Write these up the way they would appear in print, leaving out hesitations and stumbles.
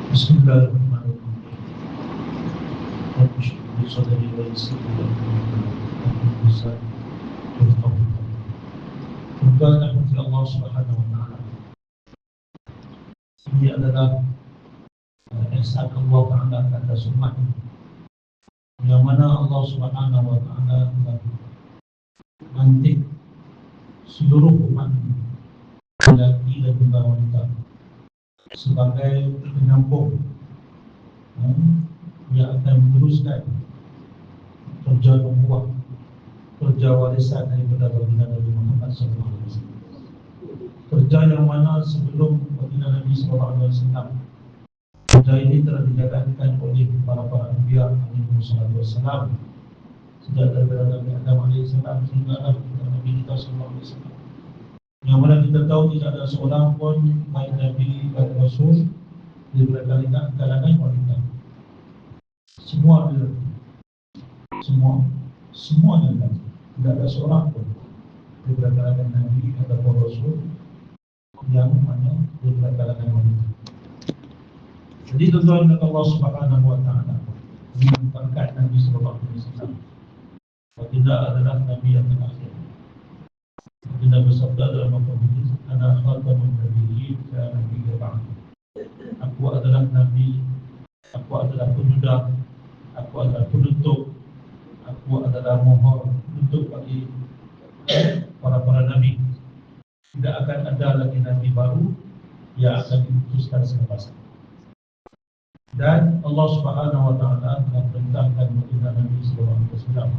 Bismillahirrahmanirrahim. Rabbi shrah li sadri wa yassir li amri wahlul 'uqdatam min lisani. Semoga rahmat Allah Subhanahu wa taala. Ini adalah ihsan Allah Taala atas umat yang mana Allah Subhanahu wa taala telah lantik seluruh umat lelaki dan juga wanita sebagai penyambung yang akan meneruskan kerja nubuah, kerja warisan daripada baginda Nabi Muhammad SAW. Kerja yang mana sebelum baginda Nabi SAW, kerja ini telah dijalankan oleh para anbiya alaihi wassalam, sejak daripada Nabi Adam alaihi salam sehingga Nabi kita SAW. Yang mana kita tahu tidak ada seorang pun baik Nabi dan Rasul daripada kalangan wanita. Semua adalah semua adalah tidak ada seorang pun daripada kalangan Nabi ataupun Rasul yang mana daripada kalangan wanita. Jadi tuan-tuan Allah Subhanahu wa taala mengangkat Nabi sallallahu alaihi wasallam. Baginda adalah Nabi yang terakhir. Baginda bersabda dalam hadis, "Ana khatamun nabiyyin la nabiyya ba'di." Aku adalah Nabi, aku adalah penutup, aku adalah penutup, aku adalah mohon penutup bagi para Nabi. Tidak akan ada lagi Nabi baru yang akan diutuskan selepas ini. Dan Allah Subhanahu wa taala telah perintahkan baginda Nabi sallallahu alaihi wasallam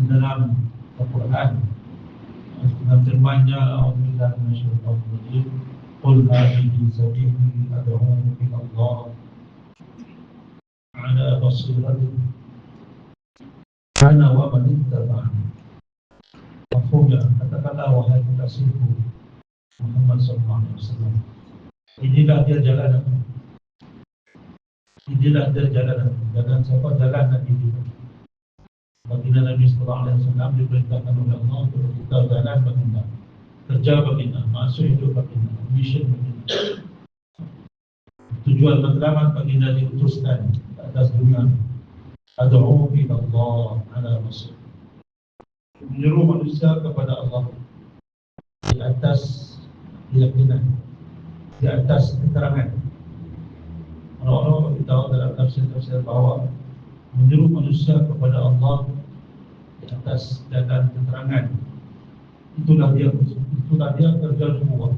dalam Al-Quran dengan firman-Nya, "A'udzubillahi minasyaitonir rajim. Qul hadhihi sabili ad'u ila Allah 'ala basiratin ana wa man ittaba'ani." Maksudnya, katakanlah wahai kekasihku Muhammad sallallahu alaihi wasallam, inilah dia jalan aku. Inilah dia jalan aku. Jalan siapa? Jalan Nabi kita. Baginda Nabi sallallahu alaihi wasallam diperintahkan oleh Allah untuk kita jalan baginda, kerja baginda, masuk hidup baginda, mission baginda. Tujuan matlamat baginda diutuskan ke atas dunia. Ad'u ila Allah 'ala basir. Menyeru manusia kepada Allah di atas keyakinan, di atas keterangan. Orang-orang beritahu dalam tafsir-tafsir bahawa menyeru manusia kepada Allah di atas jalan keterangan, itulah dia kerja nubuah.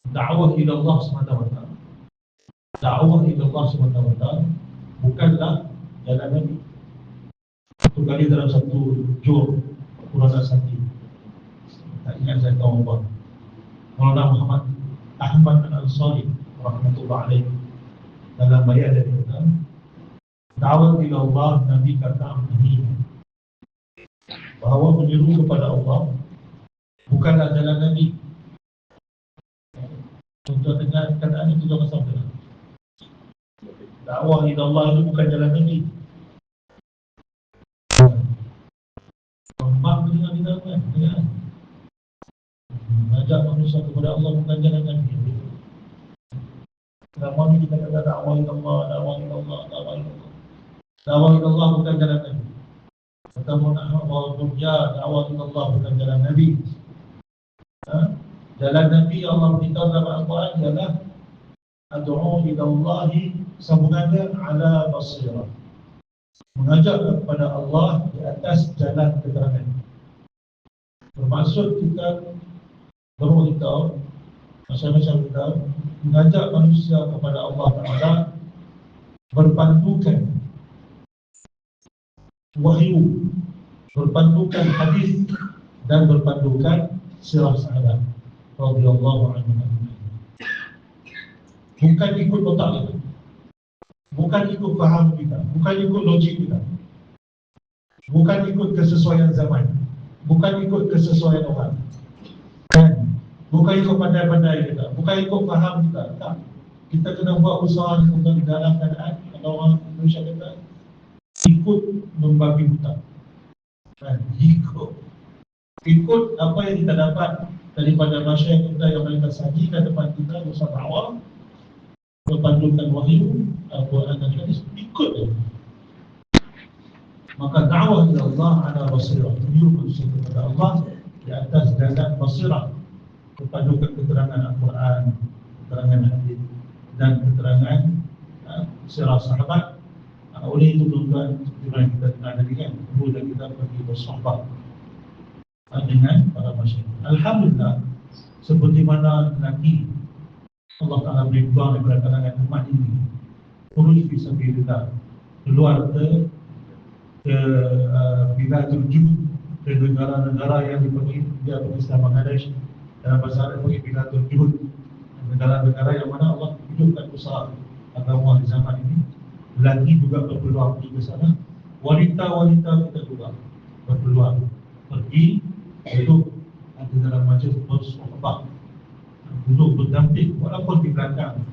Da'wah ila Allah SWT, da'wah ila Allah SWT bukanlah jalan Nabi. Satu kali dalam satu jur Quran Asati, tak ingat saya tahu apa, Maulana Muhammad Ahmad Al-Ansari rahmatullah alaih dalam bayat dia kata, da'wah ila Allah, Nabi kata ini bahawa menyeru kepada Allah bukanlah jalan Nabi. Untuk dengar kataan ini kita akan sampai. Da'wah ila Allah itu bukan jalan Nabi. Mak mendengar kita kan? Mengajak manusia kepada Allah bukan jalan Nabi. Selama ini kita kata da'wah ila Allah, da'wah ila Allah, da'wah ila Allah. Da'wah ila Allah bukan jalan Nabi. Kata Muhammad bahwa da'wah ila Allah bukan jalan Nabi. Jalan Nabi Allah beritahu dalam Al-Quran ialah ad'u ila Allah, sambungannya 'ala basirah. Mengajak kepada Allah di atas jalan keterangan. Bermaksud kita beritahu macam-macam kita mengajak manusia kepada Allah Ta'ala berpandukan wahyu, berpandukan hadis dan berpandukan sirah sahabat radhiyallahu anhum. Bukan ikut otak kita, bukan ikut faham kita, bukan ikut logik kita, bukan ikut kesesuaian zaman, bukan ikut kesesuaian orang, dan bukan ikut pandai-pandai kita, bukan ikut faham kita. Tak. Kita kena buat usaha untuk dalam keadaan kalau orang Indonesia kata ikut membabi buta. Ikut apa yang kita dapat daripada masyarakat kita yang mereka sajikan depan kita, usaha dakwah, berpandukan wahyu Al-Quran dan hadis, ikut dia. Maka dakwah ila Allah ala basirah, tunjuk manusia kepada Allah di atas dasar basirah, berpandukan keterangan Al-Quran, keterangan hadis dan keterangan sirah sahabat. Oleh itu tuan-tuan, seperti yang kita telah tadi kan, kemudian kita pergi bersohbah dengan para masyarakat. Alhamdulillah, seperti mana nanti Allah Ta'ala beri peluang daripada kalangan umat ini khuruj fi sabilillah, keluar ke biladul juhud, ke negara-negara yang dipanggil Islam Bangladesh, dalam bahasa Arab dipanggil biladul juhud, negara-negara yang mana Allah hidupkan usaha agama di zaman ini. Lelaki juga berpeluang pergi ke sana, wanita-wanita kita juga berpeluang pergi duduk di dalam majlis bersohbah, duduk berdamping walaupun di belakang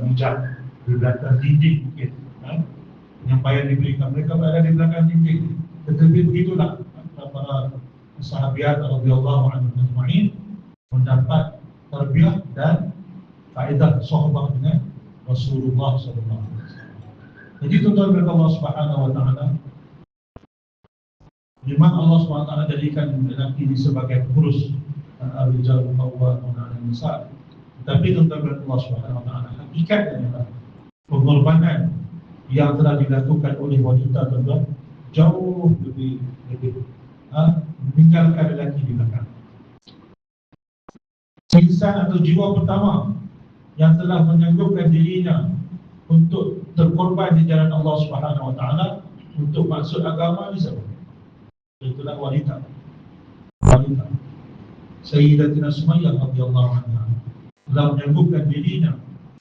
meja, di belakang dinding mungkin, yang payah diberikan mereka berada di belakang dinding. Tetapi begitulah para sahabat radhiyallahu anhum ajma'in mendapat tarbiyah dan faedah sohbah dengan Rasulullah sallallahu alaihi wasallam. Jadi tuan-tuan kepada Allah Subhanahu wa taala, memang Allah Subhanahu wa taala jadikan lelaki ini sebagai pengurus ar-rijal qawwamuna 'alan nisa. Tetapi tuan-tuan kepada Allah Subhanahu wa taala, hakikatnya adalah pengorbanan yang telah dilakukan oleh wanita, tuan-tuan, jauh lebih meninggalkan lelaki di belakang. Insan atau jiwa pertama yang telah menyanggupkan dirinya untuk terkorban di jalan Allah Subhanahu wa taala untuk maksud agama ni siapa? Itulah wanita. Sayyidatina Sumayyah radhiyallahu anha telah menyanggupkan dirinya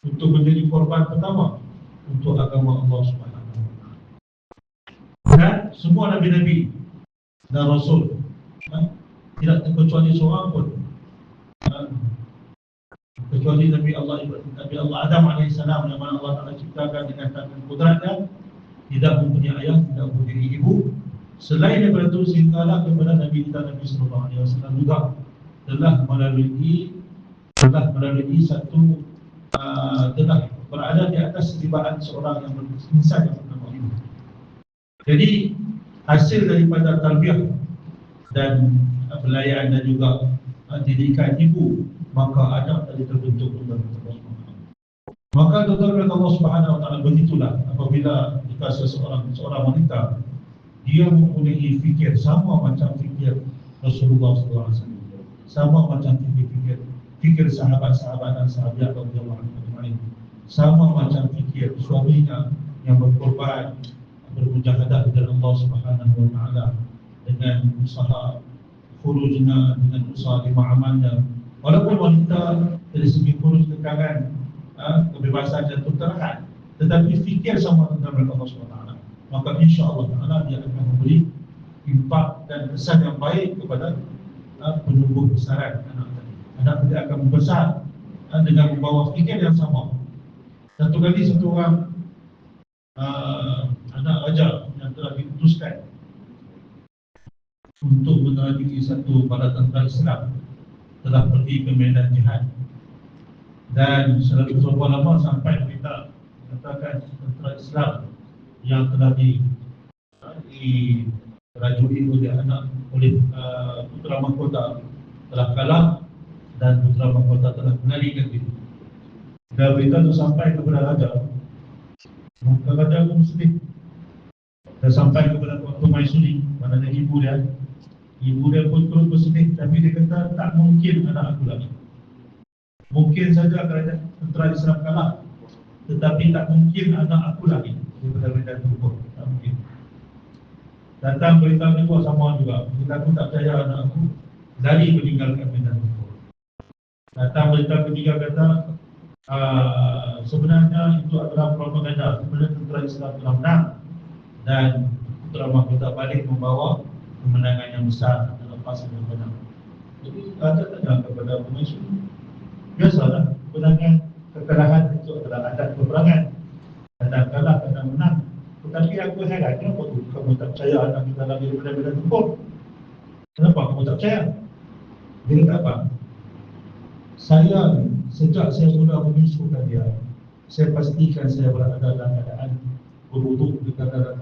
untuk menjadi korban pertama untuk agama Allah Subhanahu wa taala. Dan semua nabi-nabi dan rasul, tidak terkecuali seorang pun, kecuali Nabi Allah Adam AS yang mana Allah Ta'ala ciptakan dengan tangan kudratnya, tidak mempunyai ayah, tidak mempunyai ibu. Selain daripada itu, sehinggalah kepada Nabi kita Nabi SAW juga telah melalui satu telah berada di atas seribaan seorang yang berinsan yang bernama ibu. Jadi hasil daripada tarbiyah dan pelayaan dan juga didikan ibu, maka anak tadi terbentuk dalam Allah SWT. Maka tuan-tuan Allah Subhanahu wa taala, begitulah apabila jika seorang wanita dia mempunyai fikir sama macam fikir Rasulullah SAW, sama macam fikir sahabat-sahabat dan sahabat radhiyallahu anhum, sama macam fikir suaminya yang berkorban, bermujahadah dengan Allah Subhanahu wa taala dengan usaha khurujnya, dengan usaha lima amalnya. Walaupun wanita dari segi kurus kekangan, kebebasan dan tuterahan, tetapi fikir sama tentang Allah SWT, maka insya-Allah Taala dia akan memberi impak dan kesan yang baik kepada penumbuh besaran anak tadi. Anak tadi akan membesar dengan membawa fikir yang sama. Satu kali satu orang anak raja yang telah diputuskan untuk menerjui satu bala tentera Islam telah pergi ke medan jihad, dan selama beberapa lama sampai berita katakan tentera Islam yang telah dirajui oleh Putera Mahkota telah kalah dan Putera Mahkota telah mengalihkan diri. Dan berita itu sampai kepada raja, maka raja pun sedih, dan sampai kepada Tuan Maisuri, maknanya ibu dia. Ibu dia pun terus bersedih, tapi dia kata tak mungkin anak aku lagi. Mungkin saja kerajaan tentera Islam kalah, tetapi tak mungkin anak aku lagi daripada medan tempur. Tak mungkin. Datang berita kedua sama juga, jika aku tak percaya anak aku lari meninggalkan medan tempur. Datang berita ketiga kata sebenarnya itu adalah propaganda, sebenarnya tentera Islam telah menang dan Putera Mahkota balik membawa kemenangan yang besar dalam fasa yang benar. Jadi raja tanya kepada pemaisuri, biasalah kemenangan, kekalahan itu adalah adat peperangan. Kadang kalah, kadang menang. Tetapi aku heran, kenapa kamu tak percaya anak kita lagi daripada medan tempur? Kenapa kamu tak percaya? Dia kata apa? Saya sejak saya mula menyusulkan dia, saya pastikan saya berada dalam keadaan berwuduk, dalam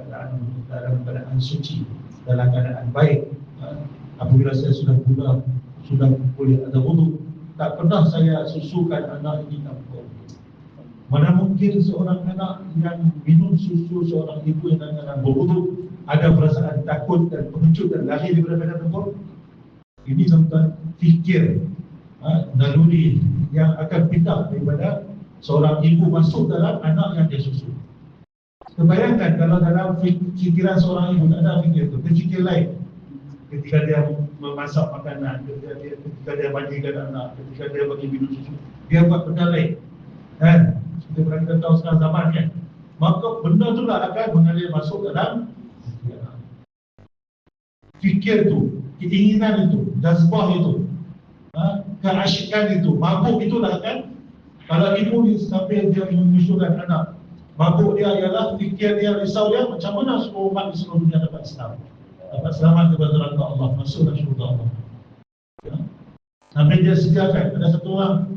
keadaan suci, dalam keadaan baik. Apabila saya sudah boleh ada wuduk, tak pernah saya susukan anak ini tanpa wuduk. Mana mungkin seorang anak yang minum susu seorang ibu yang dalam berwuduk ada perasaan takut dan pengecut dan lahir daripada badan tempur? Ini tentang fikir naluri yang akan pindah daripada seorang ibu masuk dalam anak yang dia susu. Bayangkan kalau dalam fikiran seorang ibu tak ada fikir tu, fikir lain. Ketika dia memasak makanan, ketika dia mandikan anak, ketika dia bagi minum susu, dia buat benda lain. Kan? Kita berada tahu sekarang zaman kan. Maka benda tu lah akan mengalir masuk dalam fikir tu, keinginan itu, jazbah itu, keasyikan itu, mabuk itulah kan. Kalau ibu ni sampai dia menyusukan anak, mabuk dia ialah fikir dia, risau dia, macam mana semua umat di seluruh dunia dapat Islam, dapat selamat daripada neraka Allah, masuk dalam syurga Allah. Sampai dia sediakan, ada satu orang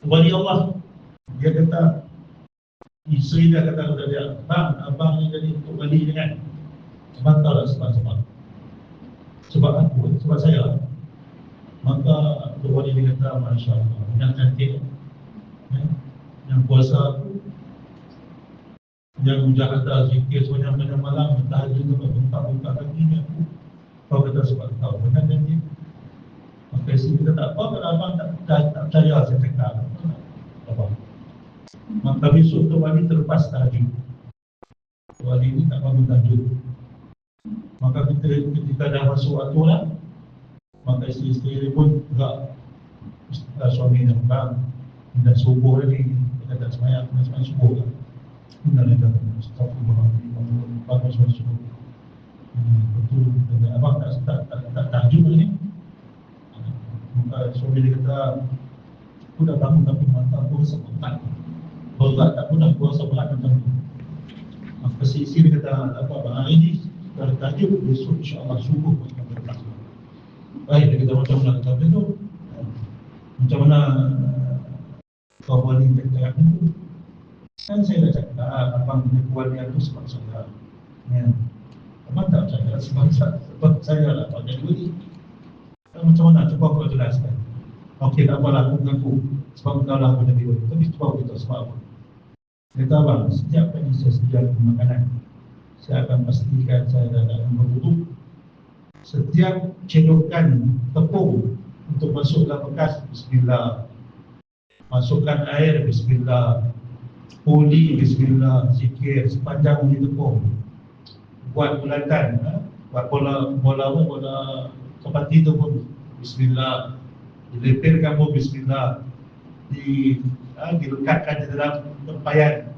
wali Allah, dia kata, isteri dia kata kepada dia, bang, abang ni jadi untuk wali ni kan, abang tahu tak sebab aku, sebab saya. Maka untuk wali dia kata, Masya Allah, yang cantik, yang puasa, yang mujahadah, zikir sepanjang malam, tahajud juga bentak-bentak kakinya. Kau kata sebab kau benar dan dia. Maka isteri kita tak apa, kalau abang tak percaya saya cakap apa. Maka besok tu wali terlepas tahajud. Wali ni tak bangun tahajud. Maka ketika dah masuk waktu lah, maka isteri pun juga suami yang bang, dah subuh lagi, kita tak semayang, kita semayang subuh lah. Innalillah, astagfirullahaladzim, bagus masuk. Betul, abang tak tahajud lagi. Maka suami dia kata, aku dah bangun tapi mata aku rasa berat. Berat tak pernah kuasa berat macam tu. Maka si isteri dia kata, apa abang, hari ni dah tahajud, besok insyaAllah subuh pun akan berlepas. Baik, dia kata macam mana kata tu, macam mana kau boleh cakap itu. Kan saya dah cakap, abang punya keluarga itu sebab saya. Abang tak percaya sebab saya lah pakai dua ni. Macam mana, cuba kau jelaskan. Okey, tak apalah, aku mengaku sebab kau lah aku jadi dua. Tapi cuba kita sebab apa. Dia kata abang, setiap kali saya sediakan makanan, saya akan pastikan saya dah dalam berwuduk. Setiap cedokan tepung untuk masuk dalam bekas, bismillah. Masukkan air, bismillah. Puli, bismillah. Zikir sepanjang uli tepung. Buat bulatan, buat bola kepati tu pun bismillah. Dilepirkan pun bismillah. Dilekatkan di dalam tempayan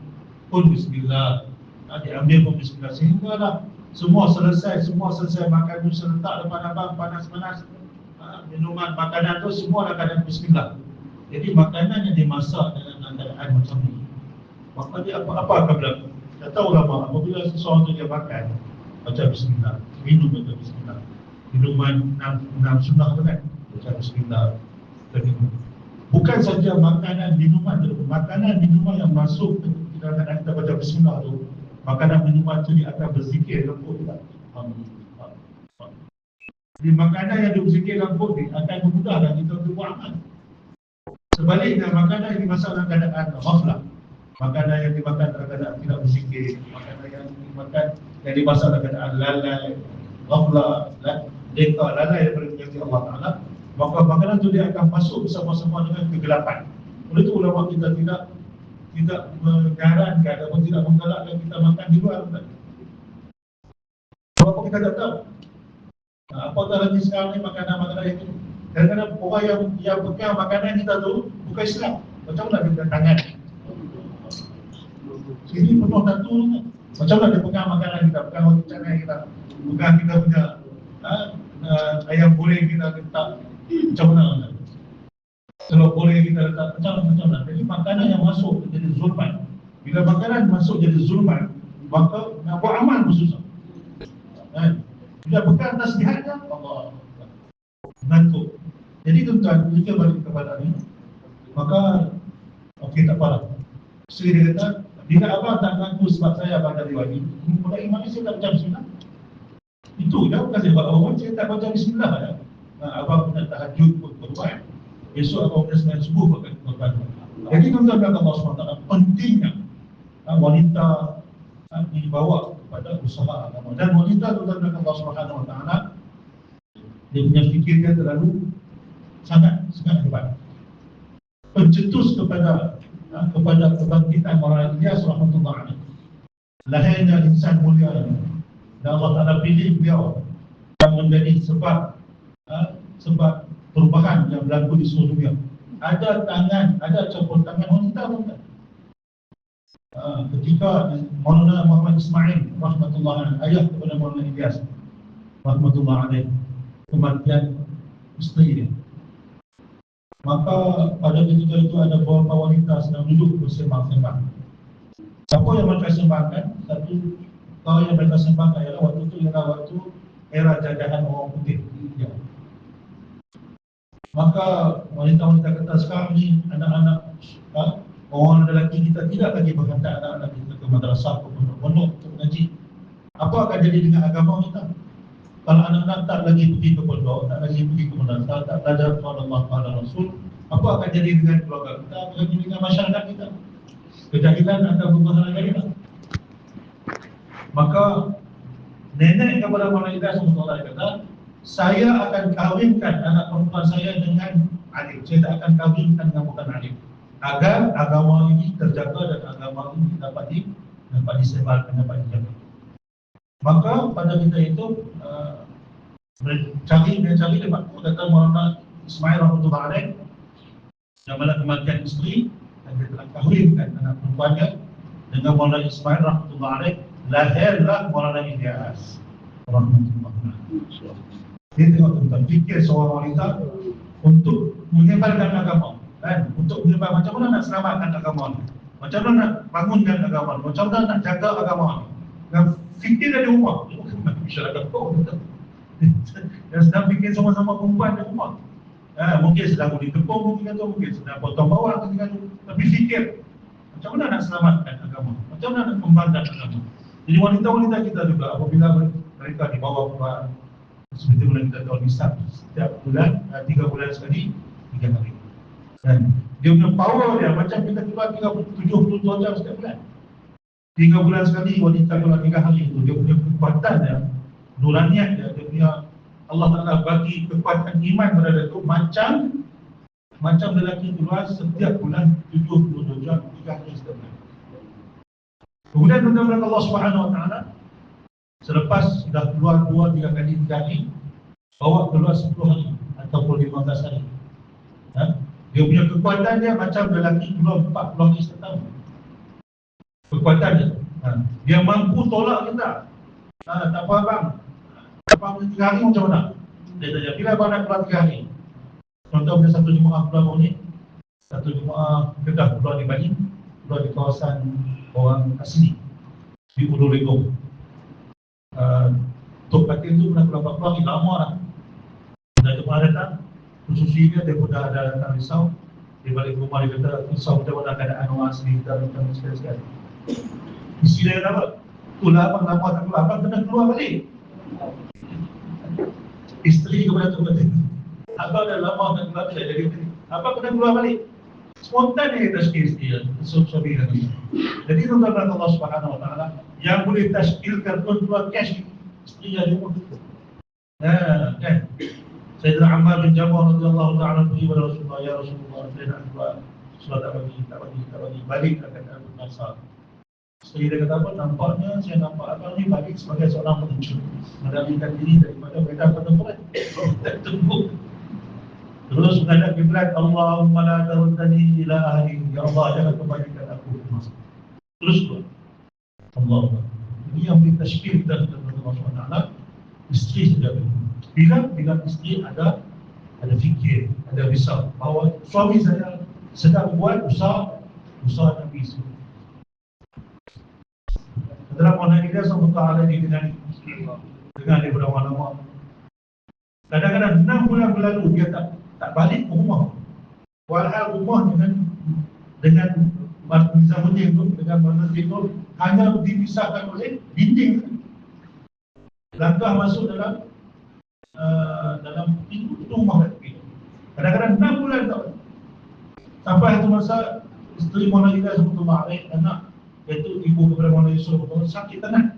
pun bismillah. Diambil pun bismillah. Sehinggalah semua selesai makan tu serentak depan abang, panas-panas. Minuman, makanan tu semua dalam keadaan bismillah. Jadi makanan yang dimasak dengan keadaan macam ni, maka dia apa akan berlaku? Kata ulama, apabila seseorang tu dia makan, baca bismillah, minum baca bismillah. Minuman 6 sunnah tu kan, baca bismillah. Bukan saja makanan minuman yang masuk ke dalam keadaan kita baca bismillah tu, makanan minuman tu dia akan berzikir lembut juga. Di makanan yang berzikir lembut ni akan memudahkan kita untuk buat amal. Sebaliknya, makanan yang dimasak dalam keadaan ghaflah, makanan yang dimakan dalam keadaan tidak berzikir, makanan yang dimasak dalam keadaan lalai, ghaflah, lalai daripada menyakiti Allah Ta'ala, maka makanan itu dia akan masuk bersama-sama dengan kegelapan. Oleh itu ulama kita tidak menyarankan ataupun tidak menggalakkan kita makan di luar. Sebab kita tak tahu apatah lagi sekarang ni makanan-makanan itu. Kadang-kadang orang yang pegang makanan kita tu bukan Islam. Macam mana dia pegang tangan? Sini penuh tatu kan? Macam mana dia pegang makanan kita, pegang roti canai kita, pegang kita punya ayam goreng kita letak. Macam mana? Kalau goreng kita letak macam mana? Jadi makanan yang masuk jadi zulman. Bila makanan masuk jadi zulman, maka nak buat amal pun susah. Bila pegang tasbihatnya, Allah mengantuk. Jadi tuan-tuan, kita balik kepada ni, maka okey, tak apalah. Isteri dia kata, bila abang tak mengaku sebab saya abang dari wali, mulai mana saya tak baca bismillah. Itu dah bukan saya buat awal, saya tak baca bismillah dah. Abang punya tahajud pun berbuat, besok abang punya sembahyang subuh pun akan berbuat. Jadi tuan-tuan dan Allah SWT, pentingnya wanita dibawa kepada usaha agama. Dan wanita tuan-tuan dan Allah SWT, dia punya fikirnya terlalu sangat hebat. Pencetus kepada kebangkitan orang Ilyas rahmatullah alaih. Lahirnya insan mulia ini, dan Allah Ta'ala pilih beliau yang menjadi sebab perubahan yang berlaku di seluruh dunia. Ada campur tangan wanita bukan? Ketika Maulana Muhammad Ismail rahmatullah alaih, ayah kepada Maulana Ilyas rahmatullah alaih, kematian isteri dia, maka pada ketika itu ada beberapa wanita sedang duduk bersembang-sembang. Siapa yang mereka sembangkan? Satu perkara yang mereka sembangkan ialah waktu itu ialah waktu era jajahan orang putih di India. Maka wanita-wanita kata, sekarang ni anak-anak orang lelaki kita tidak lagi berhantar anak-anak kita ke madrasah ke pondok untuk mengaji. Apa akan jadi dengan agama kita? Kalau anak-anak tak lagi pergi ke pondok, tak lagi pergi ke madrasah, tak belajar kepada Allah Ta'ala Rasul, apa akan jadi dengan keluarga kita? Apa akan jadi dengan masyarakat kita? Kejahilan akan berbahagia kita. Maka nenek kepada Maulana Ilyas SWT kata, saya akan kahwinkan anak perempuan saya dengan alim. Saya tak akan kahwinkan dengan bukan alim, agar agama ini terjaga dan agama ini dapat disebarkan, dapat dijaga. Maka pada kita itu cari dapat kata Maulana Ismail rahmatullah alaih, yang mana kematian isteri, dan dia telah kahwinkan anak perempuannya dengan Maulana Ismail rahmatullah alaih. Lahirlah Maulana Ilyas rahmatullah alaih. Dia tengok tentang fikir seorang wanita untuk menyebarkan agama, kan? Untuk menyebar macam mana nak selamatkan agama ni, macam mana nak bangunkan agama ni, macam mana nak jaga agama ni. Dan fikir dari rumah, masyarakat kau dan sedang fikir sama-sama perempuan di rumah. Mungkin sedang undi tepung ketika tu, mungkin sedang potong bawah ketika tu, tapi fikir macam mana nak selamatkan agama, macam mana nak kembangkan agama. Jadi wanita-wanita kita juga apabila mereka dibawa keluar, seperti mana kita tahu nisab setiap bulan, 3 bulan sekali, 3 kali. Dan dia punya power dia macam kita keluar 72 jam setiap bulan. 3 bulan sekali wanita keluar 3 hari itu, dia punya kekuatan dia, nuraniat dia punya, Allah Ta'ala bagi kekuatan iman pada dia itu macam lelaki keluar setiap bulan 72 jam, 3 hari setiap bulan. Kemudian tuan-tuan Allah Subhanahu Wa Ta'ala, selepas sudah keluar 2-3 kali 3 hari, bawa keluar 10 hari ataupun 15 hari. Dia punya kekuatan dia macam lelaki keluar 40 hari setahun. Kekuatan dia, dia mampu tolak kita. Tak apa abang, abang 3 hari macam mana? Dia tanya, bila abang nak keluar 3 hari? Contoh bila satu jemaah keluar ni, satu jemaah Kedah keluar di Bali, keluar di kawasan orang asli di Ulu Legong. Tok Katil tu pernah keluar 40 hari, lama lah. Dah jemaah datang, khususi dia pun dah ada datang risau. Dia balik rumah, dia kata, risau macam mana keadaan orang asli kita, macam sekali-sekali. Isi dia kata apa? Itulah abang lama tak keluar, abang kena keluar balik. Isteri kepada Tok Katil, abang dah lama tak keluar balik, jadi abang kena keluar balik. Spontan dia tashkil suami dan isteri. Jadi tuan-tuan Allah Subhanahu Wa Ta'ala yang boleh tashkilkan pun keluar cash isteri yang rumah. Kan? Sayyidina Ammar bin Jabal radhiyallahu ta'ala pergi kepada Rasulullah, ya Rasulullah, saya nak keluar, Rasulullah tak bagi, balik akan Abu Nasar. Isteri dia kata apa? Nampaknya saya nampak abang ni balik sebagai seorang penuncuk, mengalihkan diri daripada medan pertempuran. Tak tunggu. Terus menghadap kiblat, Allahumma la taruddani ila ahli, ya Allah jangan kembalikan aku ke masa. Terus keluar. Allah. Ini yang beri tashkil kita kepada Allah SWT. Isteri saja. Bila isteri ada fikir, ada risau bahawa suami saya sedang buat usaha Nabi SAW. Dalam Maulana Ilyas SWT dengan daripada ulama. Kadang-kadang 6 bulan berlalu dia tak balik ke rumah. Walhal rumah dengan Nizamuddin tu dengan Mazharuddin tu hanya dipisahkan oleh dinding. Langkah masuk dalam pintu rumah itu. Kadang-kadang 6 bulan tak. Sampai satu masa isteri Mona Lisa sebetulnya anak iaitu ibu kepada Mona Lisa sebetulnya sakit tenat.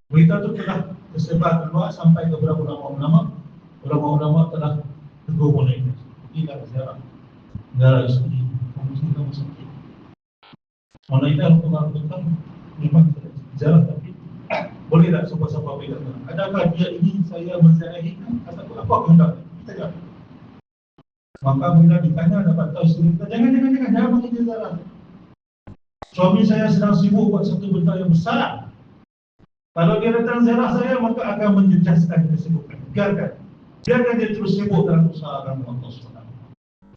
Berita itu telah tersebar keluar sampai ke beberapa ulama-ulama. Ulama-ulama telah tegur Mona Lisa. Inilah sejarah negara isteri. Kamu sakit. Mona Lisa betul-betul memang sejarah tapi boleh tak siapa-siapa berkata, adakah dia ingin saya menziarahikan ataupun apa kehendak? Kita jawab. Maka bila ditanya dapat tahu isteri kita, jangan bagi dia ziarah. Suami saya sedang sibuk buat satu benda yang besar. Kalau dia datang ziarah saya, maka akan menjejaskan kesibukan. Biarkan dia terus sibuk dalam usaha agama Allah SWT.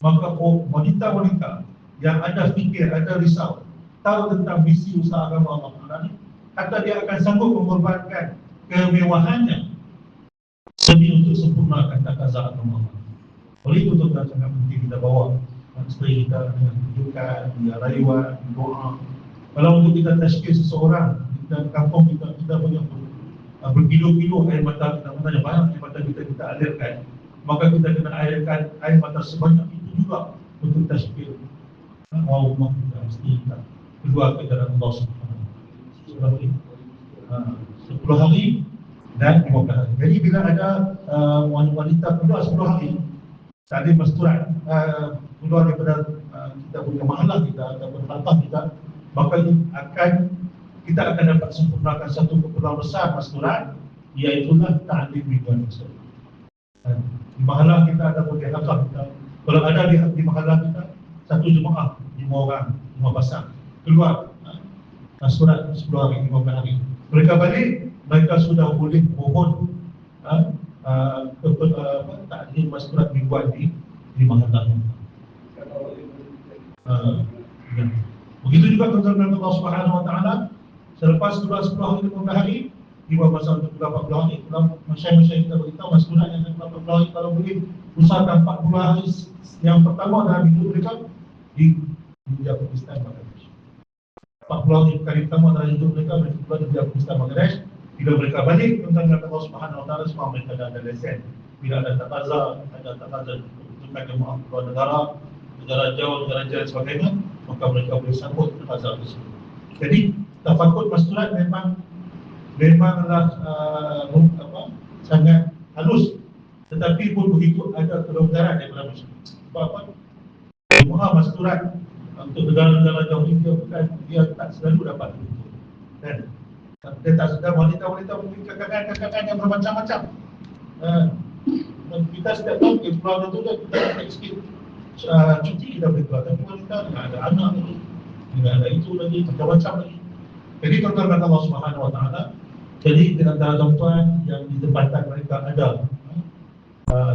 Maka wanita-wanita yang ada fikir, ada risau, tahu tentang misi usaha agama Allah SWT, kata dia akan sanggup mengorbankan kemewahannya demi untuk sempurnakan takaza agama Allah. Oleh itu tuan sangat penting kita bawa isteri kita dengan tunjukkan, dia rayuan, doa. Kalau untuk kita tashkil seseorang di kampung kita punya berkilo-kilo air mata kita, maknanya banyak air mata kita alirkan, maka kita kena alirkan air mata sebanyak itu juga untuk tashkil rumah kita, isteri kita, kedua ke dalam Allah SWT. 10 hari dan 15 hari. Jadi bila ada wanita keluar 10 hari taklim masturat keluar daripada kita punya mahalah kita ataupun halqah kita, maka kita akan dapat sempurnakan satu keperluan besar masturat, iaitulah taklim mingguan tersebut. Di mahalah kita ataupun di halqah kita, kalau ada di mahalah kita satu jemaah 5 orang, 5 pasang keluar masturat 10 hari, 15 hari. Mereka balik, mereka sudah boleh mohon taklim masturat mingguan di mahalah. Ya. Begitu juga tuan-tuan Allah Subhanahu Wa Taala, selepas keluar 10 hari, 15 hari, tiba masa untuk 40 hari, masyarakat kita beritahu masturat yang 40 hari kalau boleh usahakan 40 hari yang pertama dalam hidup mereka di Afghanistan, Bangladesh. 40 hari kali pertama dalam hidup mereka keluar di Afghanistan, Bangladesh. Bila mereka balik, tuan-tuan Allah Subhanahu Wa Taala semua mereka dah ada lesen. Bila ada taqaza tunjukkan jemaah keluar negara jauh, negara jalan sebagainya, maka mereka boleh sambut taqaza tersebut. Jadi tafakkur masturat memanglah sangat halus, tetapi pun begitu ada kelonggaran daripada masyarakat. Sebab apa? Jemaah masturat untuk negara-negara jauh ini dia tak selalu dapat begitu. Dan dia tak sedar wanita-wanita memiliki kekangan yang bermacam-macam. Kita setiap tahun ke pulau itu kita dapat sikit cuti kita boleh keluar, tapi wanita tidak ada anak lagi, tidak ada itu lagi, macam-macam lagi. Jadi tuan-tuan Allah Subhanahu Wa Taala, jadi di antara tuan-tuan yang di tempatan mereka ada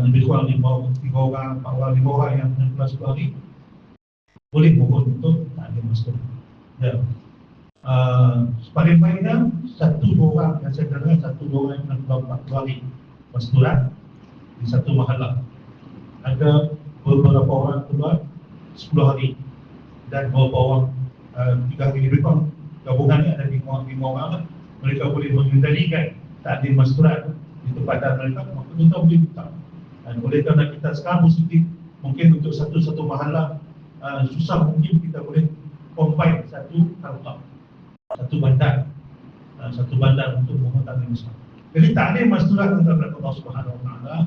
lebih kurang 5 orang, 4 orang, 5 orang yang menyebutkan 10 hari, boleh mohon untuk taklim masturat. Ya. Paling baiknya 1-2 orang yang saya kenal, 1-2 orang yang keluar 40 hari masturat di satu mahalah. Ada beberapa orang keluar 10 hari dan beberapa orang 3 hari lebih kurang. Gabungannya ada 5 orang. Mereka boleh mengendalikan taklim masturat di tempatan mereka, maka kita boleh buka. Dan oleh kerana kita sekarang positif, mungkin untuk satu mahalah susah, mungkin kita boleh combine satu halqah, satu bandar untuk mohon taklim masturat. Jadi taklim masturat untuk Allah Subhanahu Wa Taala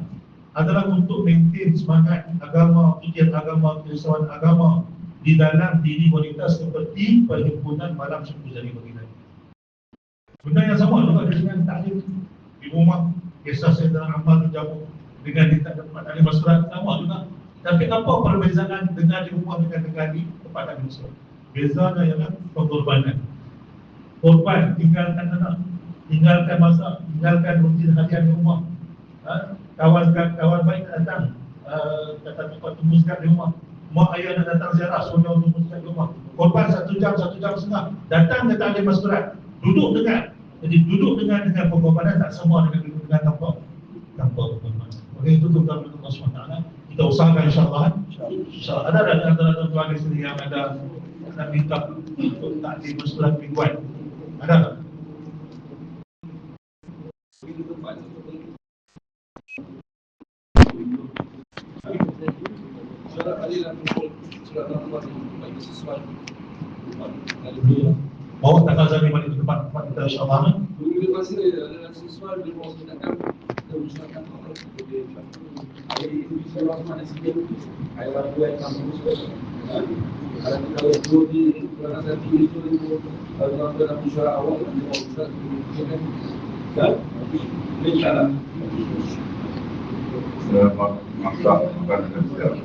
adalah untuk maintain semangat agama, fikiran agama, kerisauan agama di dalam diri wanita seperti perhimpunan malam 10 jari baginda. Benda yang sama juga dengan taklim di rumah. Kisah Sayyidina Ammar bin Jamuh dengan dia tak dapat taklim masturat sama juga. Tapi apa perbezaan dengan di rumah dengan di tempat taklim masturat? Bezanya ialah pengorbanan. Korban tinggalkan anak, tinggalkan masak, tinggalkan rutin harian di rumah. Kawan baik datang, kata tempat tunggu sekat di rumah. Mak ayah nak datang ziarah, suruh tunggu sekat di rumah. Korban 1 jam, 1 jam setengah. Datang ke taklim masturat, duduk dengar. Jadi duduk dengan pengorbanan, tak semua dengan tanpa pengorbanan. Oleh itu tuan-tuan Allah SWT, kita usahakan insyaAllah So, ada antara keluarga sendiri yang ada minta untuk takdir bersurat mingguan? Ada tak? Bawa tanggal Zami balik ke tempat kita insyaAllah. Dulu masa ada sesuatu dia mau sedangkan kita usahakan orang jadi itu bisa mana sikit ayat buat kamu kalau itu di kerana itu kalau dalam usaha awal dia mau usaha kan insyaallah Selamat malam.